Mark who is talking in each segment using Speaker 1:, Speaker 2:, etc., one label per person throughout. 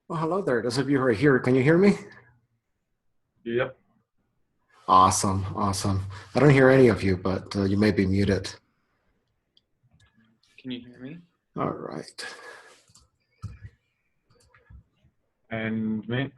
Speaker 1: Well, hello there. Those of you who are here, can you hear me?
Speaker 2: Yep.
Speaker 1: Awesome, awesome. I don't hear any of you, but you may be muted.
Speaker 2: Can you hear me?
Speaker 1: All right.
Speaker 2: And me?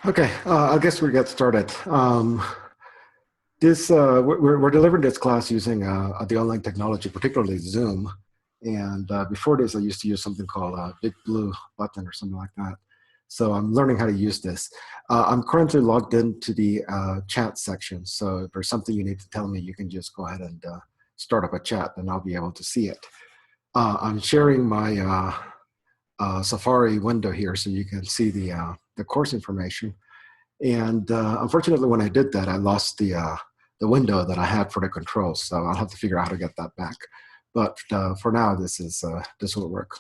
Speaker 1: Okay, I guess we get started. We're delivering this class using the online technology, particularly Zoom. And before this, I used to use something called Big Blue Button or something like that. So I'm learning how to use this. I'm currently logged into the chat section. So if there's something you need to tell me, you can just go ahead and start up a chat and I'll be able to see it. I'm sharing my Safari window here so you can see the course information. And unfortunately, when I did that, I lost the window that I had for the controls. So I'll have to figure out how to get that back. But for now, this will work.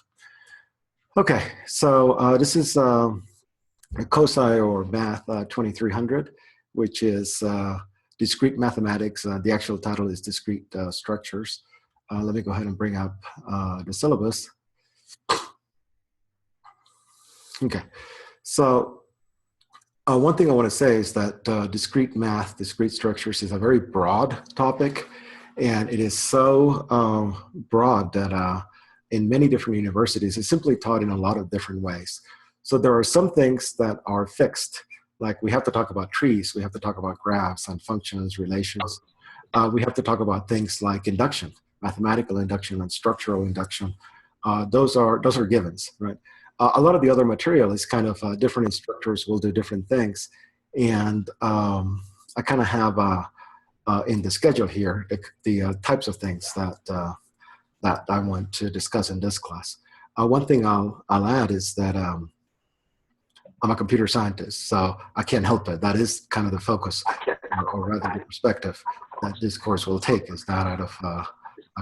Speaker 1: Okay, so this is COSI or Math 2300, which is discrete mathematics. The actual title is Discrete Structures. Let me go ahead and bring up the syllabus. Okay, so one thing I want to say is that discrete math, discrete structures is a very broad topic, and it is so broad that in many different universities, it's simply taught in a lot of different ways. So there are some things that are fixed, like we have to talk about trees, we have to talk about graphs and functions, relations. We have to talk about things like induction, mathematical induction and structural induction. Those are givens, right? A lot of the other material is kind of different instructors will do different things. And I kind of have in the schedule here the types of things that I want to discuss in this class. One thing I'll add is that I'm a computer scientist, so I can't help it. That is kind of the focus, or rather the perspective that this course will take, is that out of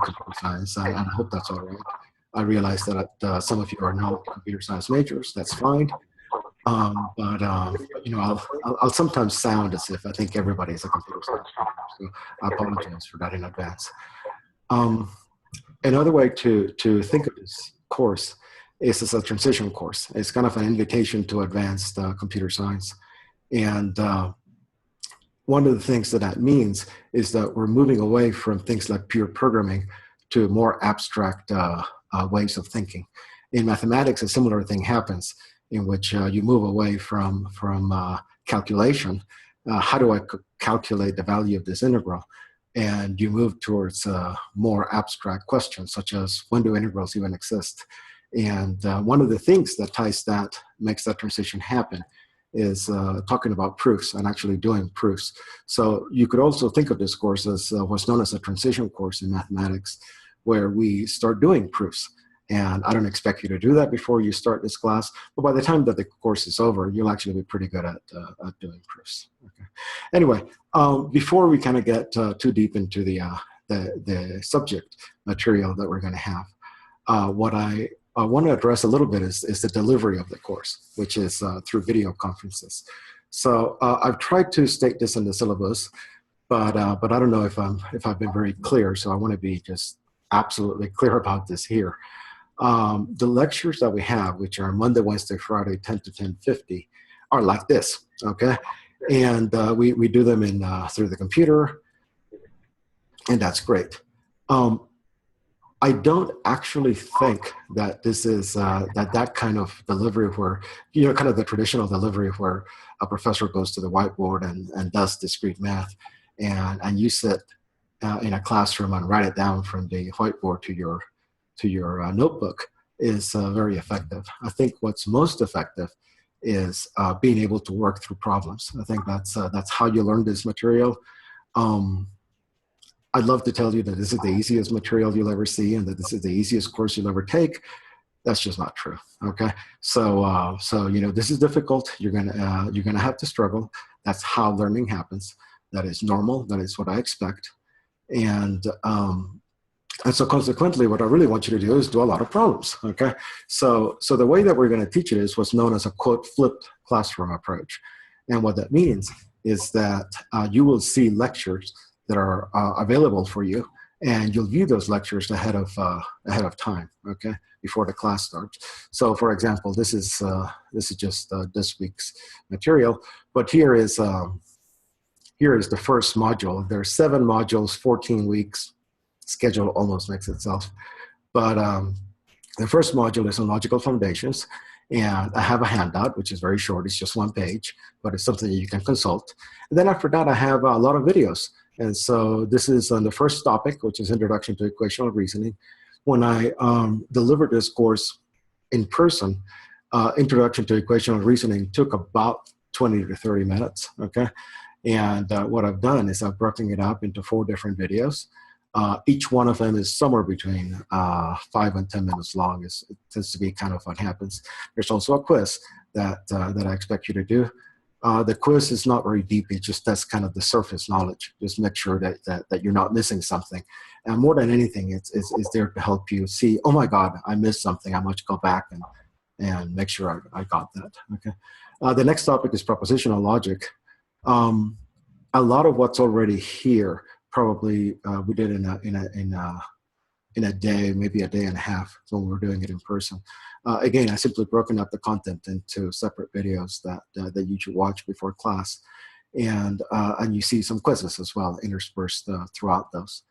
Speaker 1: computer science, and I hope that's all right. I realize that some of you are not computer science majors. That's fine. But you know, I'll sometimes sound as if I think everybody is a computer science major. So I apologize for that in advance. Um, Another way to think of this course is as a transition course. It's kind of an invitation to advanced computer science. And one of the things that that means is that we're moving away from things like pure programming to more abstract ways of thinking. In mathematics, a similar thing happens in which you move away from calculation. How do I calculate the value of this integral? And you move towards more abstract questions, such as when do integrals even exist? And one of the things that makes that transition happen is talking about proofs and actually doing proofs. So you could also think of this course as what's known as a transition course in mathematics, where we start doing proofs. And I don't expect you to do that before you start this class, but by the time that the course is over, you'll actually be pretty good at doing proofs. Okay. Anyway, before we kind of get too deep into the subject material that we're going to have, what I want to address a little bit is the delivery of the course, which is through video conferences. So I've tried to state this in the syllabus, but I don't know if I've been very clear. So I want to be just absolutely clear about this here. The lectures that we have, which are Monday, Wednesday, Friday, 10 to 10:50, are like this, okay? And we do them in through the computer, and that's great. I don't actually think that this is that kind of delivery where, you know, kind of the traditional delivery where a professor goes to the whiteboard and does discrete math, and you sit in a classroom and write it down from the whiteboard to your notebook is very effective. I think what's most effective is being able to work through problems. I think that's how you learn this material. I'd love to tell you that this is the easiest material you'll ever see and that this is the easiest course you'll ever take. That's just not true. Okay, so you know, this is difficult. You're gonna have to struggle. That's how learning happens. That is normal. That is what I expect. And so consequently, what I really want you to do is do a lot of problems, okay? So the way that we're going to teach it is what's known as a, quote, flipped classroom approach. And what that means is that you will see lectures that are available for you, and you'll view those lectures ahead of time, okay, before the class starts. So for example, this is just this week's material, but here is the first module. There are 7 modules, 14 weeks. Schedule almost makes itself. But the first module is on logical foundations. And I have a handout, which is very short. It's just 1 page, but it's something that you can consult. And then after that, I have a lot of videos. And so this is on the first topic, which is Introduction to Equational Reasoning. When I delivered this course in person, Introduction to Equational Reasoning took about 20 to 30 minutes, okay? And what I've done is I've broken it up into 4 different videos. Each one of them is somewhere between 5 and 10 minutes long. It tends to be kind of what happens. There's also a quiz that I expect you to do. The quiz is not very deep. It just tests kind of the surface knowledge. Just make sure that you're not missing something. And more than anything, it's there to help you see, oh my God, I missed something. I must go back and make sure I got that. Okay. The next topic is propositional logic. A lot of what's already here probably we did in a day, maybe a day and a half when we were doing it in person. Again, I simply broken up the content into separate videos that you should watch before class, and you see some quizzes as well interspersed throughout those.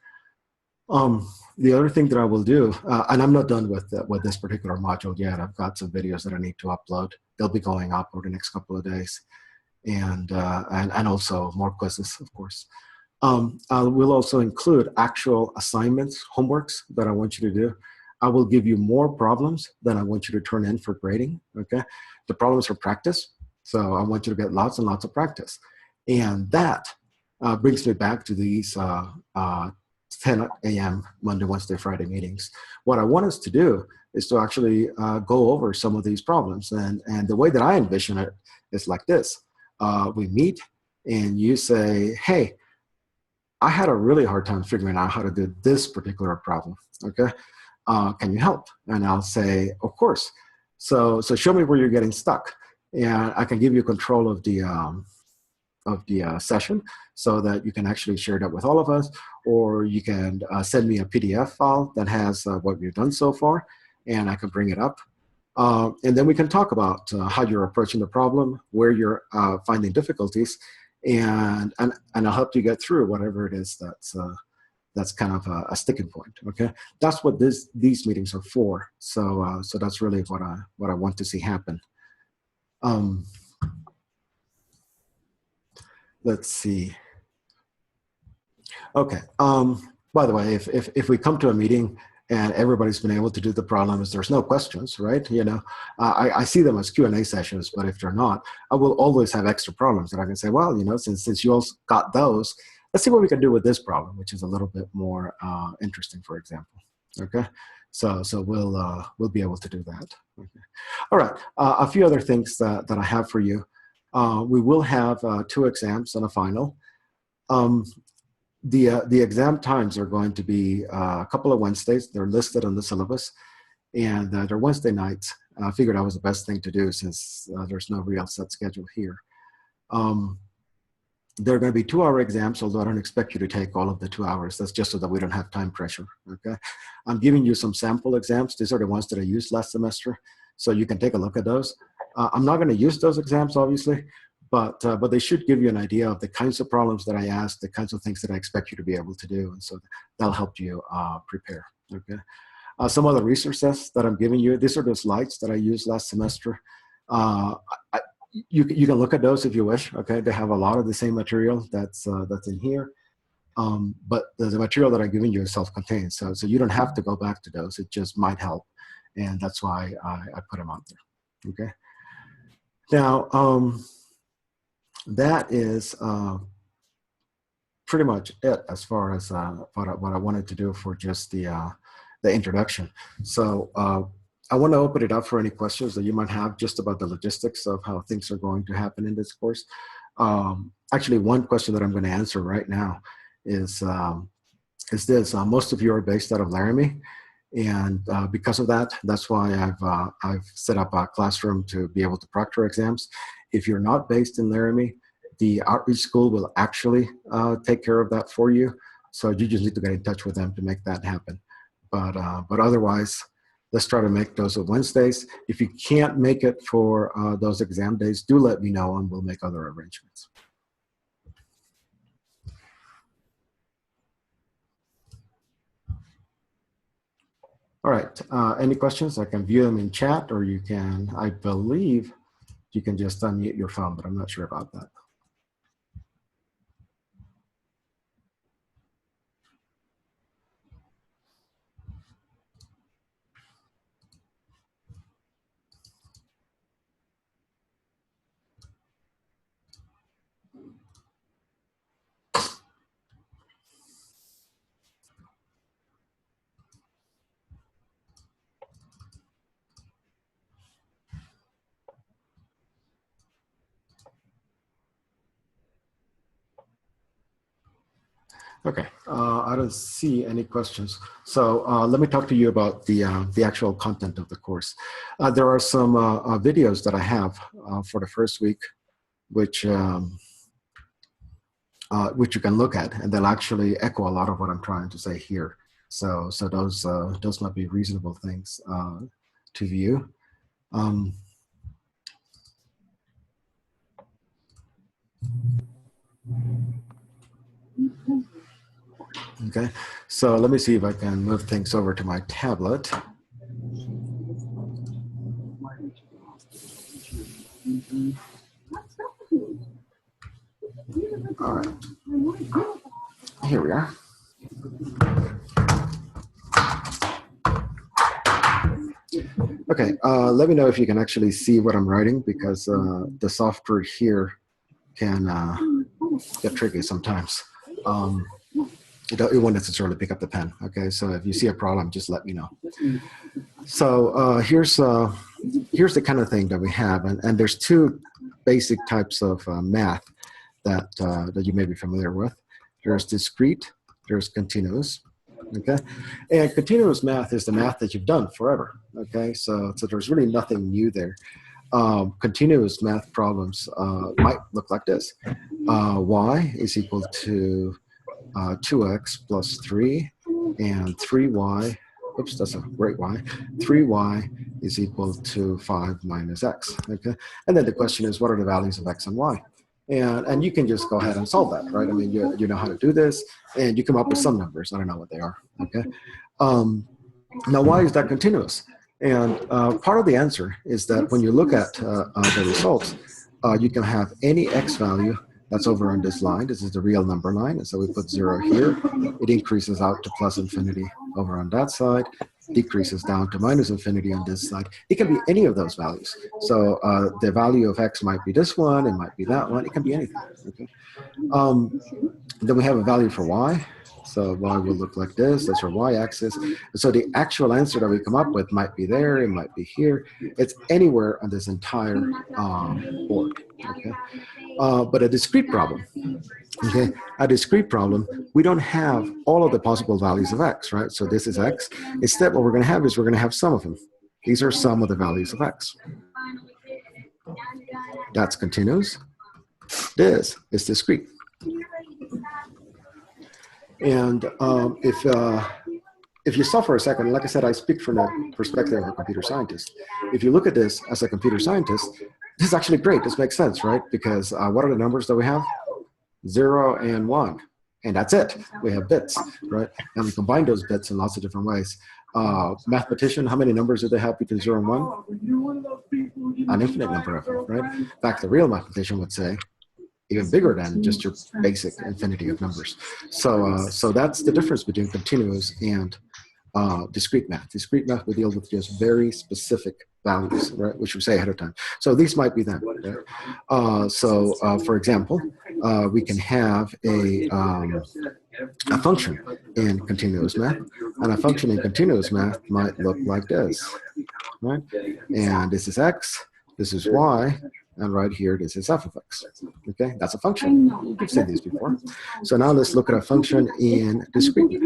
Speaker 1: The other thing that I will do, and I'm not done with this particular module yet. I've got some videos that I need to upload. They'll be going up over the next couple of days, and also more quizzes, of course. I will also include actual assignments, homeworks that I want you to do. I will give you more problems than I want you to turn in for grading, okay? The problems are practice, so I want you to get lots and lots of practice. And that brings me back to these 10 a.m. Monday, Wednesday, Friday meetings. What I want us to do is to actually go over some of these problems. And the way that I envision it is like this. We meet and you say, hey, I had a really hard time figuring out how to do this particular problem, okay? Can you help? And I'll say, of course. So show me where you're getting stuck. And I can give you control of the session so that you can actually share that with all of us, or you can send me a PDF file that has what we've done so far, and I can bring it up. And then we can talk about how you're approaching the problem, where you're finding difficulties, and I'll help you get through whatever it is that's kind of a sticking point. Okay, that's what these meetings are for. So that's really what I want to see happen. Let's see. Okay. By the way, if we come to a meeting and everybody's been able to do the problems, there's no questions, right? You know, I see them as Q&A sessions, but if they're not, I will always have extra problems that I can say, well, you know, since you all got those, let's see what we can do with this problem, which is a little bit more interesting, for example. Okay. So we'll be able to do that. Okay. All right. A few other things that I have for you. We will have 2 exams and a final. The exam times are going to be a couple of Wednesdays. They're listed on the syllabus, and they're Wednesday nights. I figured that was the best thing to do since there's no real set schedule here. They're going to be 2-hour exams, although I don't expect you to take all of the 2 hours. That's just so that we don't have time pressure, okay? I'm giving you some sample exams. These are the ones that I used last semester, so you can take a look at those. I'm not going to use those exams, obviously, but they should give you an idea of the kinds of problems that I asked, the kinds of things that I expect you to be able to do, and so that'll help you prepare, okay? Some other resources that I'm giving you, these are the slides that I used last semester. You can look at those if you wish, okay? They have a lot of the same material that's in here, but the material that I'm giving you is self-contained, so you don't have to go back to those. It just might help, and that's why I put them out there, okay? Now, that is pretty much it as far as what I wanted to do for just the introduction. So I want to open it up for any questions that you might have just about the logistics of how things are going to happen in this course. Actually, one question that I'm going to answer right now is this. Most of you are based out of Laramie, and because of that, that's why I've set up a classroom to be able to proctor exams. If you're not based in Laramie, the outreach school will actually take care of that for you. So you just need to get in touch with them to make that happen. But otherwise, let's try to make those on Wednesdays. If you can't make it for those exam days, do let me know and we'll make other arrangements. All right, any questions? I can view them in chat, or you can, I believe, you can just unmute your phone, but I'm not sure about that. Okay, I don't see any questions. So let me talk to you about the actual content of the course. There are some videos that I have for the first week, which you can look at, and they'll actually echo a lot of what I'm trying to say here. So those might be reasonable things to view. Okay, so let me see if I can move things over to my tablet. All right, here we are. Okay, let me know if you can actually see what I'm writing, because the software here can get tricky sometimes. it won't necessarily pick up the pen. Okay, so if you see a problem, just let me know. So here's the kind of thing that we have, and there's two basic types of math that you may be familiar with. There's discrete, there's continuous. Okay, and continuous math is the math that you've done forever. Okay, so there's really nothing new there. Continuous math problems might look like this. Y is equal to 2x plus 3, and 3y, oops, that's a great y, 3y is equal to 5 minus x, okay? And then the question is, what are the values of x and y? And you can just go ahead and solve that, right? I mean, you know how to do this, and you come up with some numbers. I don't know what they are, okay? Now, why is that continuous? And part of the answer is that when you look at the results, you can have any x value that's over on this line. This is the real number line, and so we put 0 here. It increases out to plus infinity over on that side, decreases down to minus infinity on this side. It can be any of those values. So the value of x might be this one, it might be that one, it can be anything. Okay. Then we have a value for y. So y will look like this. That's our y-axis. So the actual answer that we come up with might be there. It might be here. It's anywhere on this entire board. Okay. But a discrete problem, okay, a discrete problem, we don't have all of the possible values of x, right? So this is x. Instead, what we're going to have is we're going to have some of them. These are some of the values of x. That's continuous. This is discrete. And if you stop for a second, like I said, I speak from the perspective of a computer scientist. If you look at this as a computer scientist, this is actually great. This makes sense, right? Because what are the numbers that we have? 0 and 1. And that's it. We have bits, right? And we combine those bits in lots of different ways. Mathematician, how many numbers do they have between 0 and 1? An infinite number of them, right? In fact, the real mathematician would say, even bigger than just your basic infinity of numbers. So that's the difference between continuous and discrete math. Discrete math, we deal with just very specific values, right, which we say ahead of time. So these might be them, right? For example, we can have a function in continuous math, and a function in continuous math might look like this, right? And this is x, this is y, and right here, this is f of x. Okay, that's a function. You've seen these before. So now let's look at a function in discrete.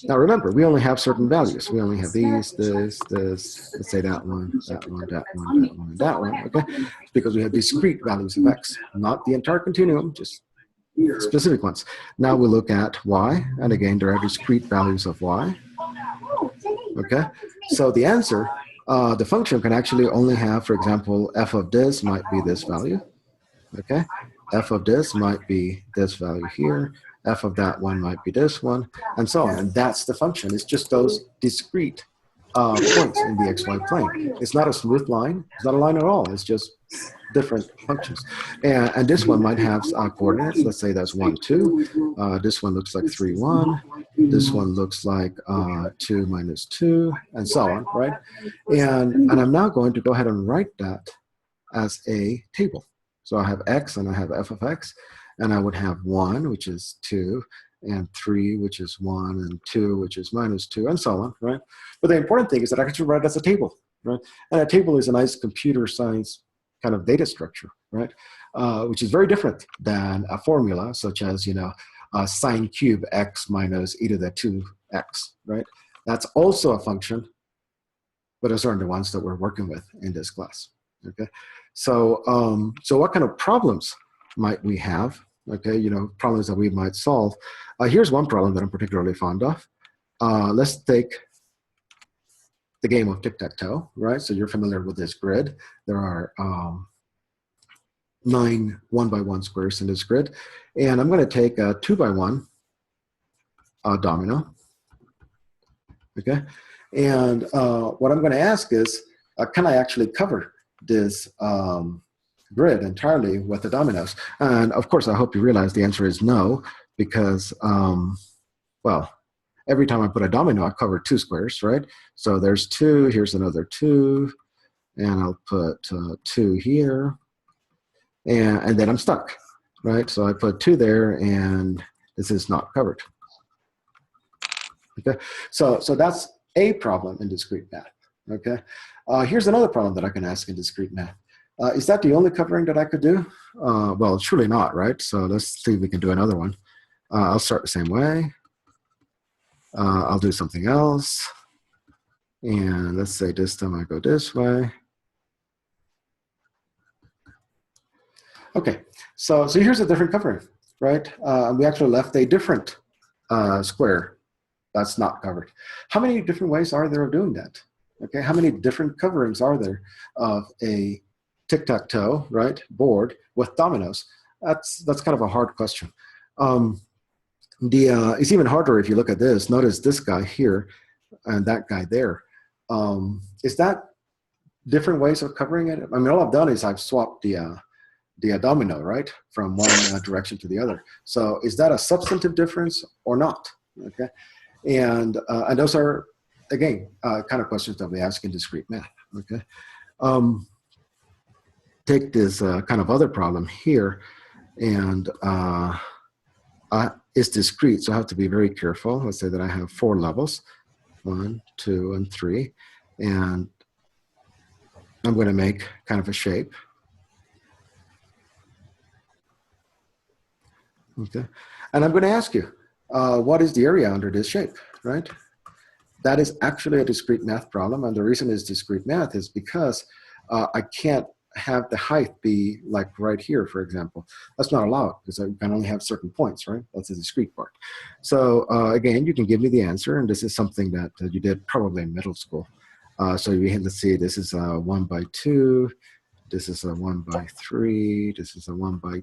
Speaker 1: Now remember, we only have certain values. We only have these, this, let's say that one, that one, that one, that one, and that one, okay? It's because we have discrete values of x, not the entire continuum, just specific ones. Now we look at y, and again, there are discrete values of y, okay? So the answer, the function can actually only have, for example, f of this might be this value, okay? F of this might be this value here, f of that one might be this one, and so on. And that's the function. It's just those discrete points in the xy plane. It's not a smooth line. It's not a line at all. It's just different functions. And this one might have coordinates. Let's say that's 1, 2. This one looks like 3, 1. This one looks like 2 minus 2, and so on, right? And I'm now going to go ahead and write that as a table. So I have x and I have f of x, and I would have 1, which is 2, and 3, which is 1, and 2, which is minus 2, and so on, right? But the important thing is that I can actually write it as a table, right? And a table is a nice computer science kind of data structure, right? Which is very different than a formula, such as, sine cube x minus e to the 2x, right? That's also a function, but those aren't the ones that we're working with in this class, okay? So what kind of problems might we have? Okay, problems that we might solve. Here's one problem that I'm particularly fond of. Let's take the game of tic-tac-toe, right? So you're familiar with this grid. There are 9 1-by-1 squares in this grid. And I'm going to take a 2-by-1 domino, okay? And what I'm going to ask is, can I actually cover this grid entirely with the dominoes? And of course, I hope you realize the answer is no, because, well, every time I put a domino, I cover 2 squares, right? So there's 2, here's another 2, and I'll put 2 here, and then I'm stuck, right? So I put 2 there, and This is not covered. Okay, so that's a problem in discrete math. Okay, here's another problem that I can ask in discrete math. Is that the only covering that I could do? Well, surely not, right? So let's see if we can do another one. I'll start the same way. I'll do something else. And let's say this time I go this way. Okay, so here's a different covering, right? We actually left a different square that's not covered. How many different ways are there of doing that? Okay, how many different coverings are there of a tic-tac-toe, right, board with dominoes? That's kind of a hard question. It's even harder if you look at this. Notice this guy here and that guy there. Is that different ways of covering it? I mean, all I've done is I've swapped the domino, right, from one direction to the other. So is that a substantive difference or not? Okay, and those are, again, kind of questions that we ask in discrete math. Okay, take this kind of other problem here, and it's discrete, so I have to be very careful. Let's say that I have 4 levels, 1, 2, and 3, and I'm going to make kind of a shape. Okay, and I'm going to ask you, what is the area under this shape, right? That is actually a discrete math problem, and the reason it's discrete math is because I can't have the height be like right here, for example. That's not allowed because I can only have certain points, right? That's the discrete part. So again, you can give me the answer, and this is something that you did probably in middle school. So let's see, this is a 1 by 2, this is a 1 by 3, this is a 1 by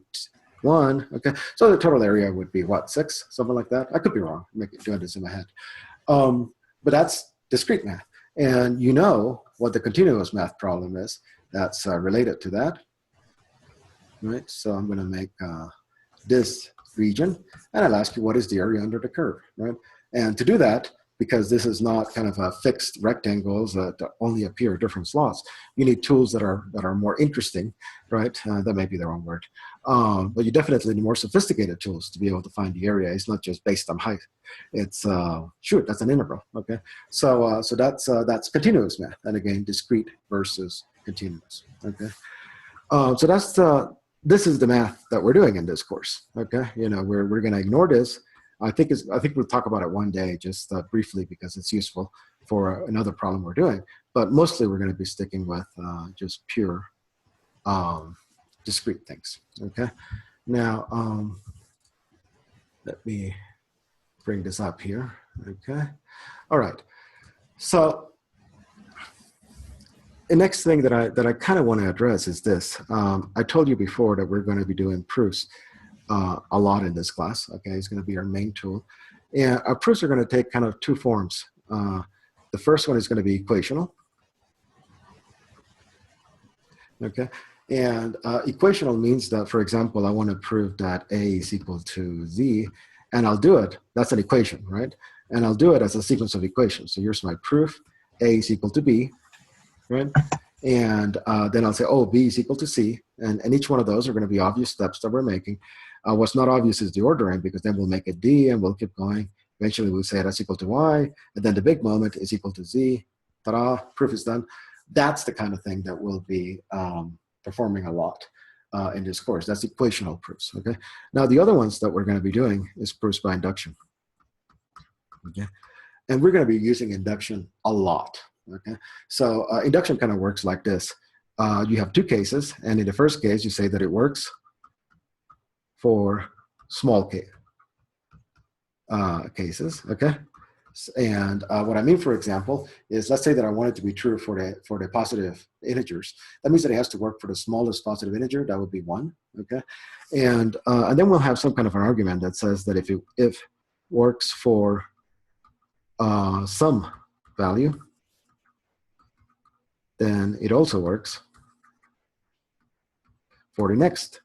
Speaker 1: 1. Okay, so the total area would be what, 6, something like that. I could be wrong. I'm doing this in my head, but that's discrete math, and you know what the continuous math problem is that's related to that, right? So I'm going to make this region, and I'll ask you what is the area under the curve, right? And to do that, because this is not kind of a fixed rectangles that only appear at different slots, you need tools that are more interesting, right? That may be the wrong word, but you definitely need more sophisticated tools to be able to find the area. It's not just based on height. It's shoot, that's an integral. Okay, so that's continuous math, and again, discrete versus continuous. Okay, so that's this is the math that we're doing in this course. Okay, you know, we're going to ignore this. I think we'll talk about it one day, just briefly, because it's useful for another problem we're doing. But mostly, we're going to be sticking with just pure discrete things. Okay. Now, let me bring this up here. Okay. All right. So the next thing that I kind of want to address is this. I told you before that we're going to be doing proofs a lot in this class. Okay, it's going to be our main tool, and our proofs are going to take kind of 2 forms. The first one is going to be equational. Okay, and equational means that, for example, I want to prove that A is equal to Z, and I'll do it. That's an equation, right? And I'll do it as a sequence of equations. So here's my proof: A is equal to B, right? And then I'll say, oh, B is equal to C, and each one of those are going to be obvious steps that we're making. What's not obvious is the ordering, because then we'll make it D and we'll keep going. Eventually we'll say that's equal to Y, and then the big moment is equal to Z. Ta-da, proof is done. That's the kind of thing that we'll be performing a lot in this course. That's equational proofs, okay? Now the other ones that we're going to be doing is proofs by induction, okay? And we're going to be using induction a lot, okay? So induction kind of works like this. You have 2 cases, and in the first case, you say that it works for small cases, okay? And what I mean, for example, is let's say that I want it to be true for the positive integers. That means that it has to work for the smallest positive integer. That would be 1, okay? And then we'll have some kind of an argument that says that if it works for some value, then it also works for the next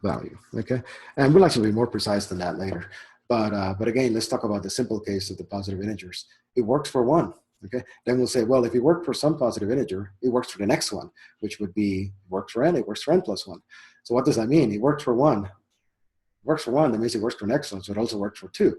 Speaker 1: value, okay? And we'll actually be more precise than that later. But again, let's talk about the simple case of the positive integers. It works for 1, okay? Then we'll say, well, if it worked for some positive integer, it works for the next one, which would be, works for n, it works for n plus 1. So what does that mean? It works for one. It works for one, that means it works for the next one, so it also works for two.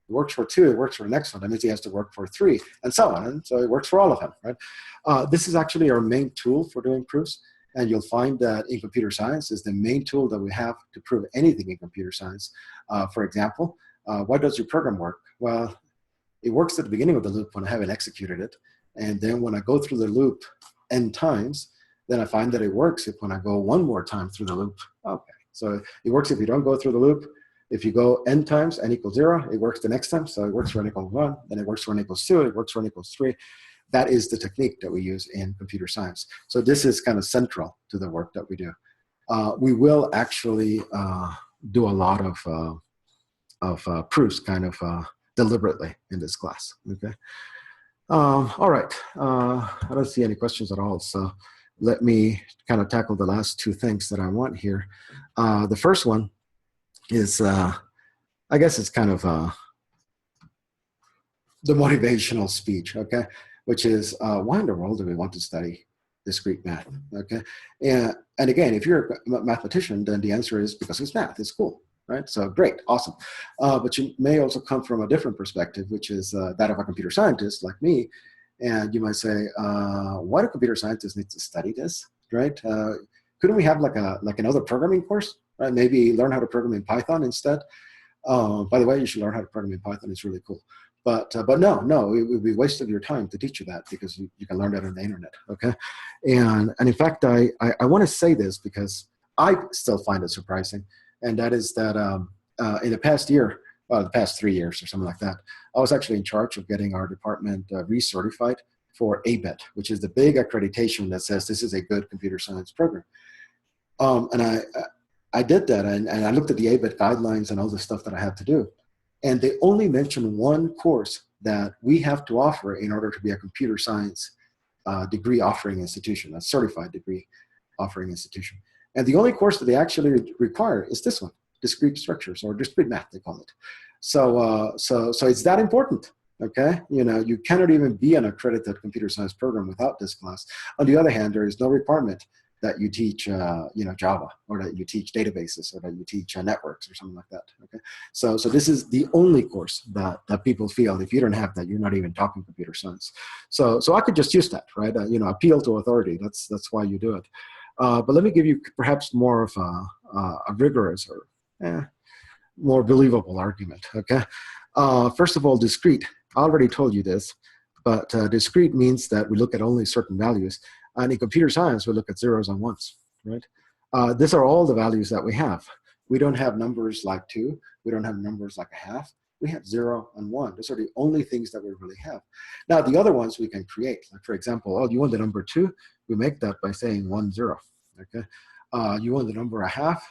Speaker 1: It works for two, it works for the next one. That means he has to work for three, and so on. And so it works for all of them, right? This is actually our main tool for doing proofs. And you'll find that in computer science is the main tool that we have to prove anything in computer science. For example, why does your program work? Well, it works at the beginning of the loop when I haven't executed it. And then when I go through the loop n times, then I find that it works if when I go one more time through the loop. Okay, so it works if you don't go through the loop. If you go n times, n equals 0, it works the next time. So it works for n equals 1, then it works for n equals 2, it works for n equals 3. That is the technique that we use in computer science. So this is kind of central to the work that we do. We will actually do a lot of proofs kind of deliberately in this class, okay? All right, I don't see any questions at all. So let me kind of tackle the last two things that I want here. The first one is, I guess it's kind of the motivational speech, okay? Which is, why in the world do we want to study discrete math, okay? And again, if you're a mathematician, then the answer is because it's math, it's cool, right? So great, awesome. But you may also come from a different perspective, which is that of a computer scientist like me, and you might say, why do computer scientists need to study this, right? Couldn't we have like another programming course, right? Maybe learn how to program in Python instead. By the way, you should learn how to program in Python, it's really cool. But no, it would be a waste of your time to teach you that because you can learn that on the internet, okay? And in fact, I want to say this because I still find it surprising, and that is that in the past year, well, the past 3 years or something like that, I was actually in charge of getting our department recertified for ABET, which is the big accreditation that says this is a good computer science program. And I did that, and I looked at the ABET guidelines and all the stuff that I had to do. And they only mention one course that we have to offer in order to be a computer science degree offering institution, a certified degree offering institution. And the only course that they actually require is this one, Discrete Structures, or Discrete Math, they call it. So it's that important, okay? You know, you cannot even be an accredited computer science program without this class. On the other hand, there is no requirement that you teach, Java, or that you teach databases, or that you teach networks, or something like that. Okay, so this is the only course that people feel if you don't have that, you're not even talking computer science. So I could just use that, right? Appeal to authority. That's why you do it. But let me give you perhaps more of a rigorous or more believable argument. Okay, first of all, discrete. I already told you this, but discrete means that we look at only certain values. And in computer science, we look at zeros and ones, right? These are all the values that we have. We don't have numbers like 2. We don't have numbers like a half. We have 0 and 1. Those are the only things that we really have. Now, the other ones we can create. Like, for example, oh, you want the number 2? We make that by saying 1, 0, okay? You want the number a half?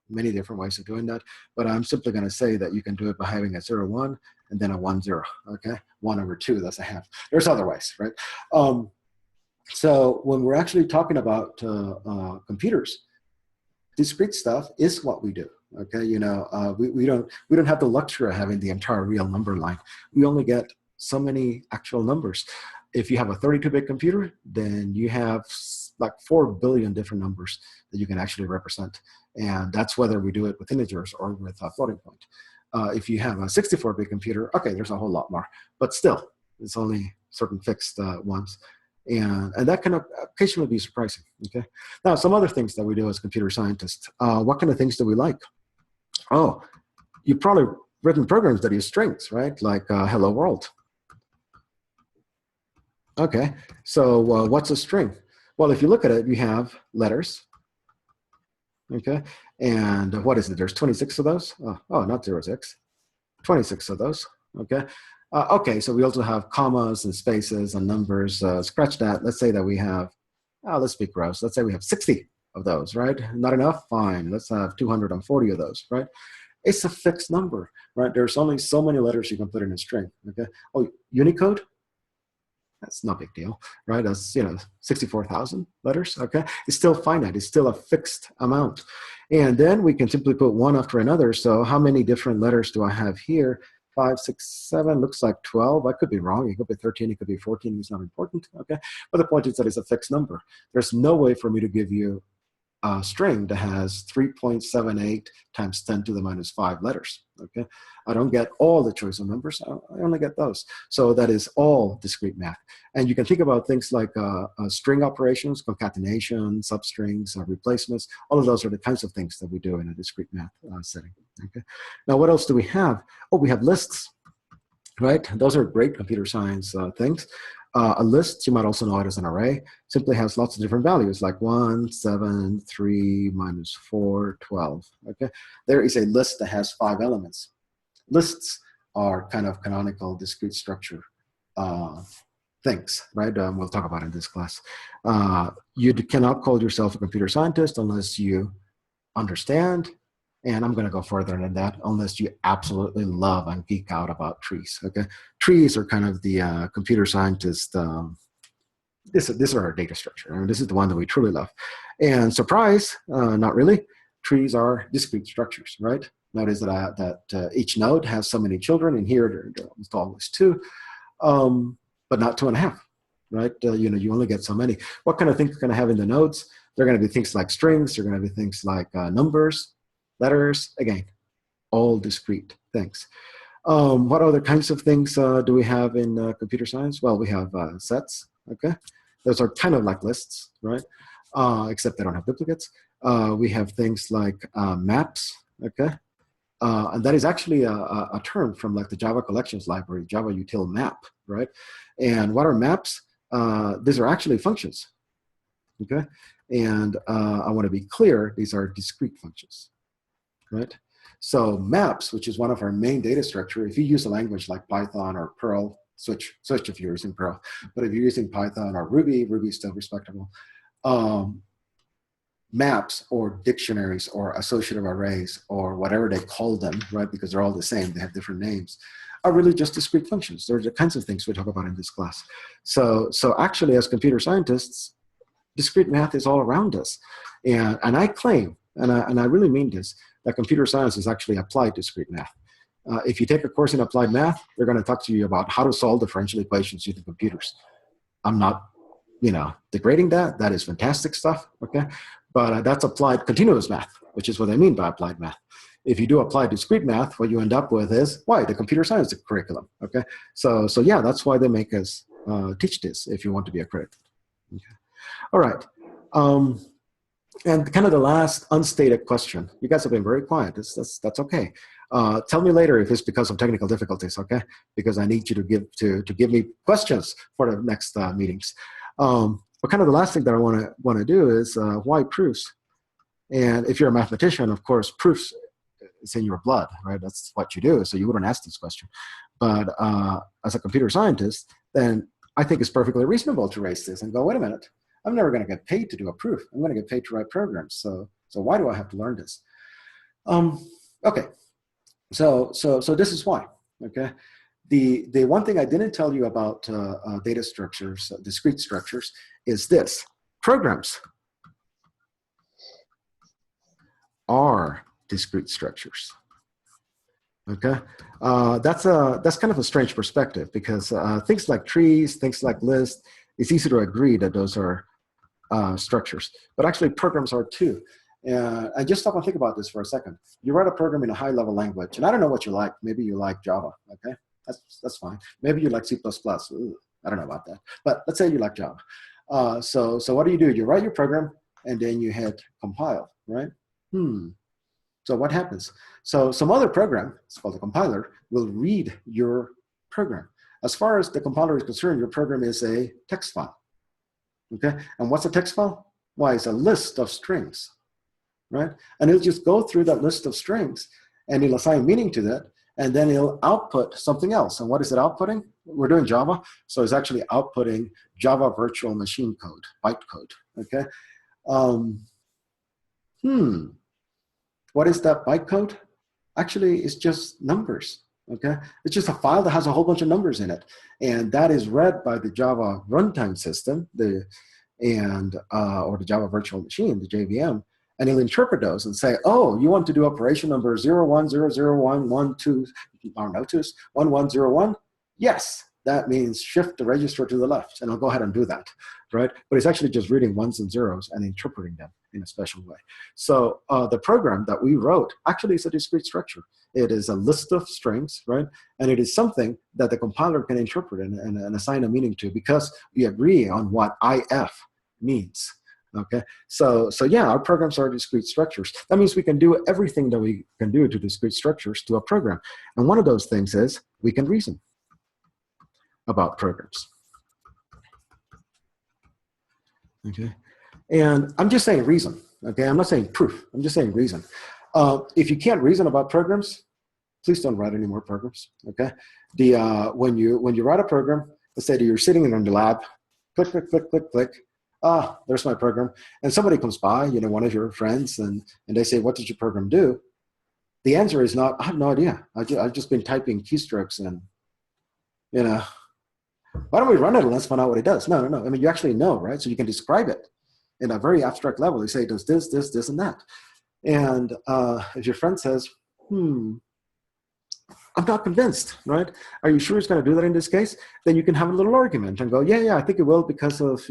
Speaker 1: Many different ways of doing that. But I'm simply going to say that you can do it by having a 0, 1, and then a 1, 0, okay? 1 over 2, that's a half. There's other ways, right? So when we're actually talking about computers, discrete stuff is what we do. Okay, we don't have the luxury of having the entire real number line. We only get so many actual numbers. If you have a 32-bit computer, then you have like 4 billion different numbers that you can actually represent, and that's whether we do it with integers or with a floating point. If you have a 64-bit computer, okay, there's a whole lot more, but still, it's only certain fixed ones. And that can occasionally be surprising, okay? Now, some other things that we do as computer scientists. What kind of things do we like? Oh, you've probably written programs that use strings, right? Like hello world. Okay, so what's a string? Well, if you look at it, you have letters, okay? And what is it? There's 26 of those? Oh, not 06. 26 of those, okay? Okay, so we also have commas and spaces and numbers. Scratch that. Let's say that we have, let's be gross. Let's say we have 60 of those, right? Not enough? Fine. Let's have 240 of those, right? It's a fixed number, right? There's only so many letters you can put in a string, okay? Oh, Unicode? That's no big deal, right? That's, 64,000 letters, okay? It's still finite. It's still a fixed amount. And then we can simply put one after another. So how many different letters do I have here? 5, 6, 7, looks like 12. I could be wrong. It could be 13. It could be 14. It's not important, okay? But the point is that it's a fixed number. There's no way for me to give you string that has 3.78 times 10 to the minus 5 letters. Okay, I don't get all the choice of numbers. I only get those. So that is all discrete math. And you can think about things like string operations, concatenation, substrings, replacements. All of those are the kinds of things that we do in a discrete math setting. Okay. Now, what else do we have? Oh, we have lists, right? Those are great computer science things. A list, you might also know it as an array, simply has lots of different values like 1, 7, 3, minus 4, 12. Okay, there is a list that has 5 elements. Lists are kind of canonical discrete structure things, right? We'll talk about in this class. You cannot call yourself a computer scientist unless you understand, and I'm going to go further than that, unless you absolutely love and geek out about trees. Okay, trees are kind of the computer scientist. This is our data structure. I mean, this is the one that we truly love. And surprise, not really. Trees are discrete structures, right? Notice that each node has so many children, and here there almost always 2, but not 2.5, right? You only get so many. What kind of things are going to have in the nodes? They're going to be things like strings. They're going to be things like numbers, letters, again, all discrete things. What other kinds of things do we have in computer science? Well, we have sets, okay? Those are kind of like lists, right? Except they don't have duplicates. We have things like maps, okay? And that is actually a term from like the Java collections library, Java util map, right? And what are maps? These are actually functions, okay? And I want to be clear, these are discrete functions. Right? So maps, which is one of our main data structure, if you use a language like Python or Perl, switch if you're using Perl, but if you're using Python or Ruby, Ruby is still respectable. Maps or dictionaries or associative arrays or whatever they call them, right? Because they're all the same, they have different names, are really just discrete functions. They're the kinds of things we talk about in this class. So actually, as computer scientists, discrete math is all around us. And I claim, and I really mean this, that computer science is actually applied discrete math. If you take a course in applied math, they're going to talk to you about how to solve differential equations using computers. I'm not, degrading that. That is fantastic stuff, okay? But that's applied continuous math, which is what I mean by applied math. If you do applied discrete math, what you end up with is, the computer science curriculum, okay? So yeah, that's why they make us teach this if you want to be accredited. Okay. All right. And kind of the last unstated question. You guys have been very quiet. That's okay. Tell me later if it's because of technical difficulties, okay? Because I need you to give me questions for the next meetings. But kind of the last thing that I want to do is why proofs? And if you're a mathematician, of course, proofs is in your blood, right? That's what you do. So you wouldn't ask this question. But as a computer scientist, then I think it's perfectly reasonable to raise this and go, wait a minute. I'm never going to get paid to do a proof. I'm going to get paid to write programs. So why do I have to learn this? Okay. So this is why. Okay. The one thing I didn't tell you about data structures, discrete structures, is this: programs are discrete structures. Okay, that's kind of a strange perspective because things like trees, things like lists, it's easy to agree that those are structures, but actually programs are too. I just stop and think about this for a second. You write a program in a high-level language, and I don't know what you like. Maybe you like Java. Okay, that's fine. Maybe you like C++. Ooh, I don't know about that, but let's say you like Java. So what do? You write your program, and then you hit compile, right? So what happens? So some other program, it's called a compiler, will read your program. As far as the compiler is concerned, your program is a text file. Okay, and what's a text file? Why, it's a list of strings, right? And it'll just go through that list of strings, and it'll assign meaning to that, and then it'll output something else. And what is it outputting? We're doing Java, so it's actually outputting Java virtual machine code, bytecode, okay? What is that bytecode? Actually, it's just numbers, okay? It's just a file that has a whole bunch of numbers in it. And that is read by the Java runtime system, or the Java virtual machine, the JVM, and it'll interpret those and say, oh, you want to do operation number 0100112, or no twos, 1101? Yes, that means shift the register to the left, and I'll go ahead and do that, right? But it's actually just reading ones and zeros and interpreting them in a special way. So the program that we wrote actually is a discrete structure. It is a list of strings, right? And it is something that the compiler can interpret and assign a meaning to, because we agree on what IF means. Okay, so yeah, our programs are discrete structures. That means we can do everything that we can do to discrete structures to a program. And one of those things is we can reason about programs. Okay, and I'm just saying reason. Okay, I'm not saying proof. I'm just saying reason. If you can't reason about programs, please don't write any more programs. Okay, when you write a program, let's say that you're sitting in the lab, click, click, click, click, click. Ah, there's my program. And somebody comes by, one of your friends, and they say, what did your program do? The answer is not, I have no idea. I've just been typing keystrokes and, why don't we run it and let's find out what it does? No. I mean, you actually know, right? So you can describe it in a very abstract level. You say, it does this, this, this, and that. And if your friend says, I'm not convinced, right? Are you sure it's going to do that in this case? Then you can have a little argument and go, yeah, I think it will, because of,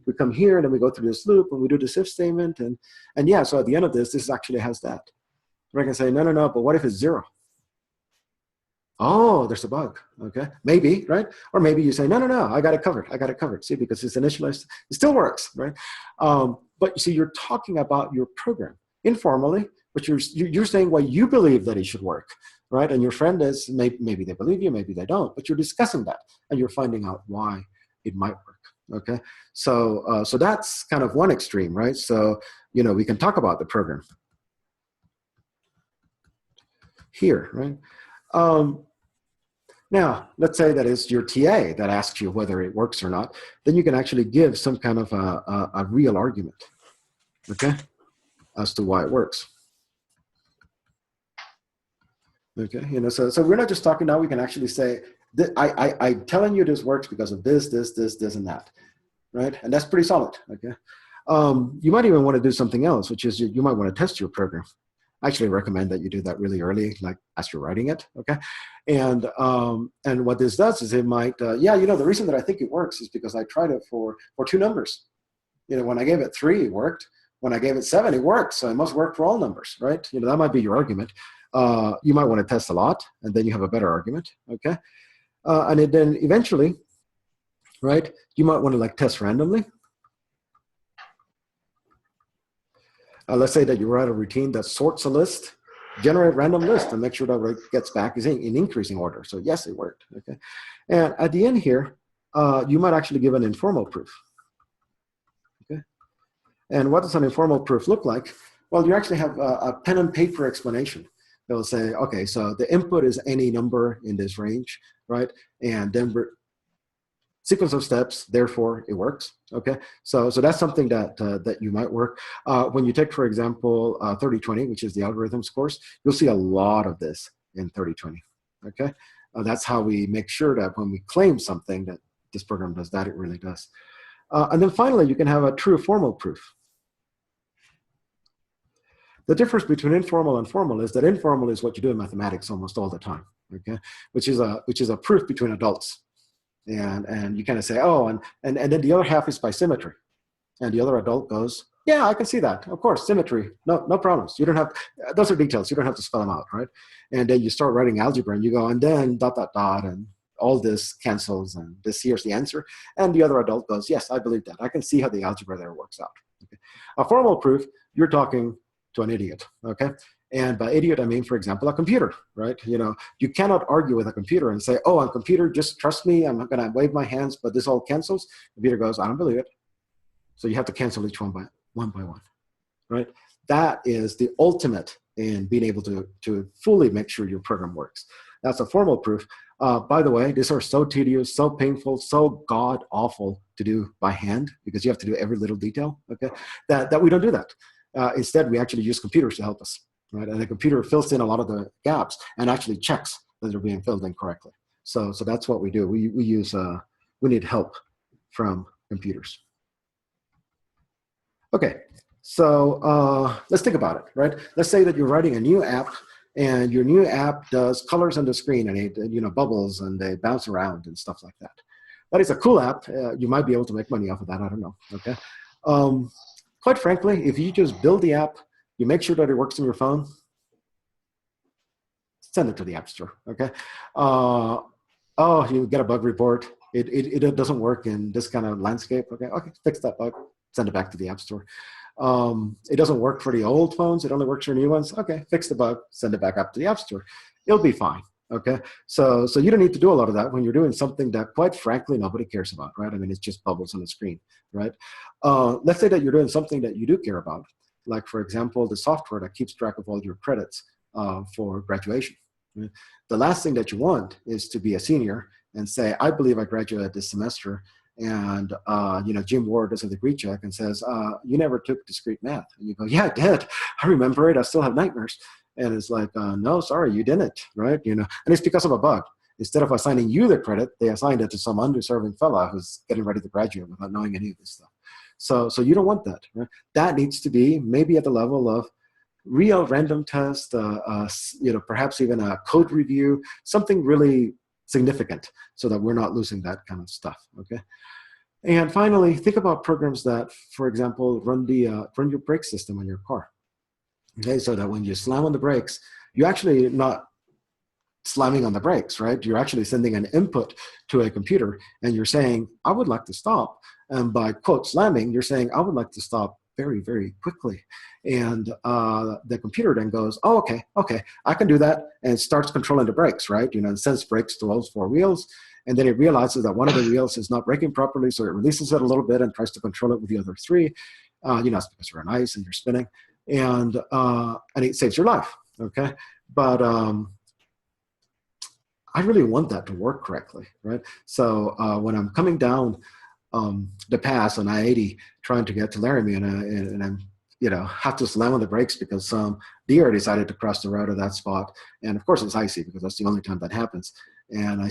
Speaker 1: we come here and then we go through this loop and we do this if statement. And yeah, so at the end of this actually has that. Or I can say, no, but what if it's 0? Oh, there's a bug, okay? Maybe, right? Or maybe you say, no, I got it covered. See, because it's initialized, it still works, right? But you see, you're talking about your program informally, but you're saying why you believe that it should work, right? And your friend is, maybe they believe you, maybe they don't, but you're discussing that and you're finding out why it might work. Okay, so that's kind of one extreme, right? So we can talk about the program here, right? Now, let's say that it's your TA that asks you whether it works or not. Then you can actually give some kind of a real argument, okay, as to why it works. Okay, so we're not just talking now. We can actually say, I'm telling you this works because of this, and that, right? And that's pretty solid, okay? You might even want to do something else, which is you might want to test your program. I actually recommend that you do that really early, like as you're writing it, okay? And what this does is it might, the reason that I think it works is because I tried it for 2 numbers. When I gave it 3, it worked. When I gave it 7, it worked. So it must work for all numbers, right? That might be your argument. You might want to test a lot, and then you have a better argument, okay? And then eventually, right, you might want to test randomly. Let's say that you write a routine that sorts a list, generate random list, and make sure that what it gets back is in increasing order. So yes, it worked, okay? And at the end here, you might actually give an informal proof, okay? And what does an informal proof look like? Well, you actually have a pen and paper explanation. They'll say, okay, so the input is any number in this range, right? And then sequence of steps, therefore it works, okay? So that's something that you might work. When you take, for example, 3020, which is the algorithms course, you'll see a lot of this in 3020, okay? That's how we make sure that when we claim something that this program does that, it really does. And then finally, you can have a true formal proof. The difference between informal and formal is that informal is what you do in mathematics almost all the time, okay? Which is a proof between adults. And you kind of say, oh, and then the other half is by symmetry. And the other adult goes, yeah, I can see that. Of course, symmetry, no problems. You don't have, those are details. You don't have to spell them out, right? And then you start writing algebra and you go, and then ... and all this cancels and this here's the answer. And the other adult goes, yes, I believe that. I can see how the algebra there works out. Okay. A formal proof, you're talking to an idiot, okay? And by idiot, I mean, for example, a computer, right? You cannot argue with a computer and say, oh, on computer, just trust me, I'm not gonna wave my hands, but this all cancels. The computer goes, I don't believe it. So you have to cancel each one by one, right? That is the ultimate in being able to fully make sure your program works. That's a formal proof. By the way, these are so tedious, so painful, so god-awful to do by hand, because you have to do every little detail, okay? That we don't do that. Instead, we actually use computers to help us, right? And the computer fills in a lot of the gaps and actually checks that they're being filled in correctly. So that's what we do. We need help from computers. Okay, so let's think about it, right? Let's say that you're writing a new app and your new app does colors on the screen, and it, bubbles, and they bounce around and stuff like that. That is a cool app. You might be able to make money off of that. I don't know. Okay. Quite frankly, if you just build the app, you make sure that it works on your phone, send it to the App Store. Okay. Oh, you get a bug report. It doesn't work in this kind of landscape. Okay, fix that bug, send it back to the App Store. It doesn't work for the old phones. It only works for new ones. Okay, fix the bug, send it back up to the App Store. It'll be fine. Okay, so you don't need to do a lot of that when you're doing something that, quite frankly, nobody cares about, right? I mean, it's just bubbles on the screen, right? Let's say that you're doing something that you do care about, like, for example, the software that keeps track of all your credits for graduation. Right? The last thing that you want is to be a senior and say, I believe I graduated this semester, and Jim Ward does a degree check and says, you never took discrete math. And you go, yeah, I did. I remember it. I still have nightmares. And it's like, no, sorry, you didn't, right? And it's because of a bug. Instead of assigning you the credit, they assigned it to some undeserving fella who's getting ready to graduate without knowing any of this stuff. So you don't want that, right? That needs to be maybe at the level of real random test, perhaps even a code review, something really significant, so that we're not losing that kind of stuff. Okay. And finally, think about programs that, for example, run your brake system on your car. Okay, so that when you slam on the brakes, you're actually not slamming on the brakes, right? You're actually sending an input to a computer, and you're saying, I would like to stop. And by quote slamming, you're saying, I would like to stop very, very quickly. And the computer then goes, oh, okay, I can do that, and starts controlling the brakes, right? And sends brakes to all 4 wheels. And then it realizes that one of the wheels is not braking properly, so it releases it a little bit and tries to control it with the other 3. It's because you're on ice and you're spinning. And it saves your life, okay? But I really want that to work correctly, right? So when I'm coming down the pass on I-80 trying to get to Laramie, and I'm have to slam on the brakes because some deer decided to cross the road at that spot, and of course it's icy because that's the only time that happens. And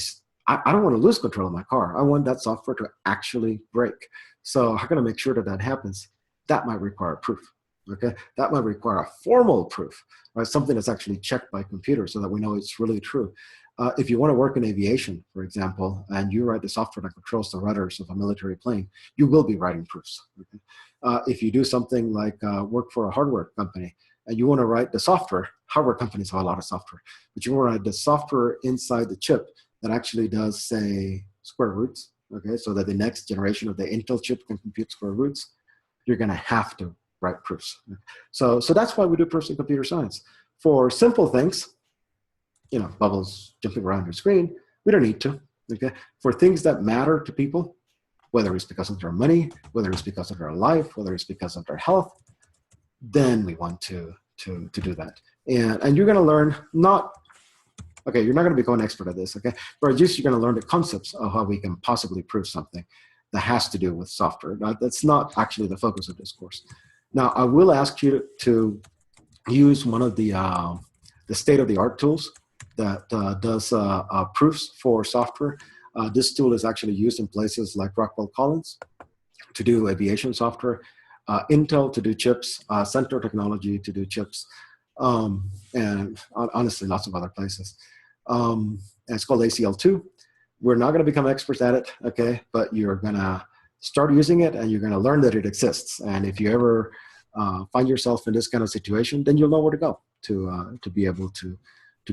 Speaker 1: I don't want to lose control of my car. I want that software to actually brake. So how can I make sure that that happens? That might require proof. Okay, that might require a formal proof, right? Something that's actually checked by computer so that we know it's really true. If you want to work in aviation, for example, and you write the software that controls the rudders of a military plane, you will be writing proofs. Okay? If you do something like work for a hardware company, and you want to write the software, hardware companies have a lot of software, but you want to write the software inside the chip that actually does, say, square roots, okay, so that the next generation of the Intel chip can compute square roots, you're going to have to write proofs. So that's why we do proofs in computer science. For simple things, bubbles jumping around your screen, we don't need to. Okay. For things that matter to people, whether it's because of their money, whether it's because of their life, whether it's because of their health, then we want to do that. And you're going to learn you're not going to become an expert at this, okay? But at least you're going to learn the concepts of how we can possibly prove something that has to do with software. Now, that's not actually the focus of this course. Now, I will ask you to use one of the state-of-the-art tools that does proofs for software. This tool is actually used in places like Rockwell Collins to do aviation software, Intel to do chips, Center Technology to do chips, and honestly, lots of other places. And it's called ACL2. We're not going to become experts at it, okay? But you're going to start using it, and you're going to learn that it exists. And if you ever find yourself in this kind of situation, then you'll know where to go to be able to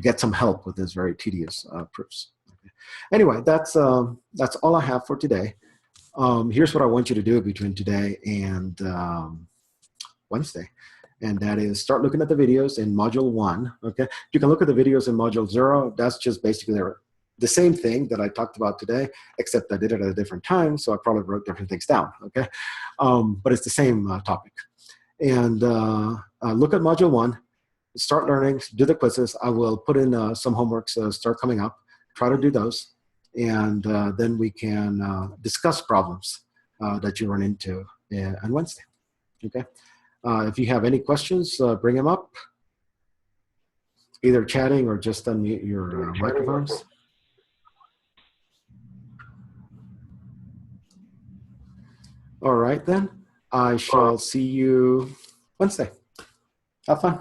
Speaker 1: get some help with this very tedious proofs. Okay. Anyway, that's all I have for today. Here's what I want you to do between today and Wednesday, and that is start looking at the videos in Module 1. Okay, you can look at the videos in Module 0. That's just basically the same thing that I talked about today, except I did it at a different time, so I probably wrote different things down. Okay, but it's the same topic. And look at Module 1. Start learning, do the quizzes. I will put in some homeworks start coming up. Try to do those, and then we can discuss problems that you run into on Wednesday. Okay. If you have any questions, bring them up, either chatting or just unmute your microphones. All right, then. I shall see you Wednesday. Have fun.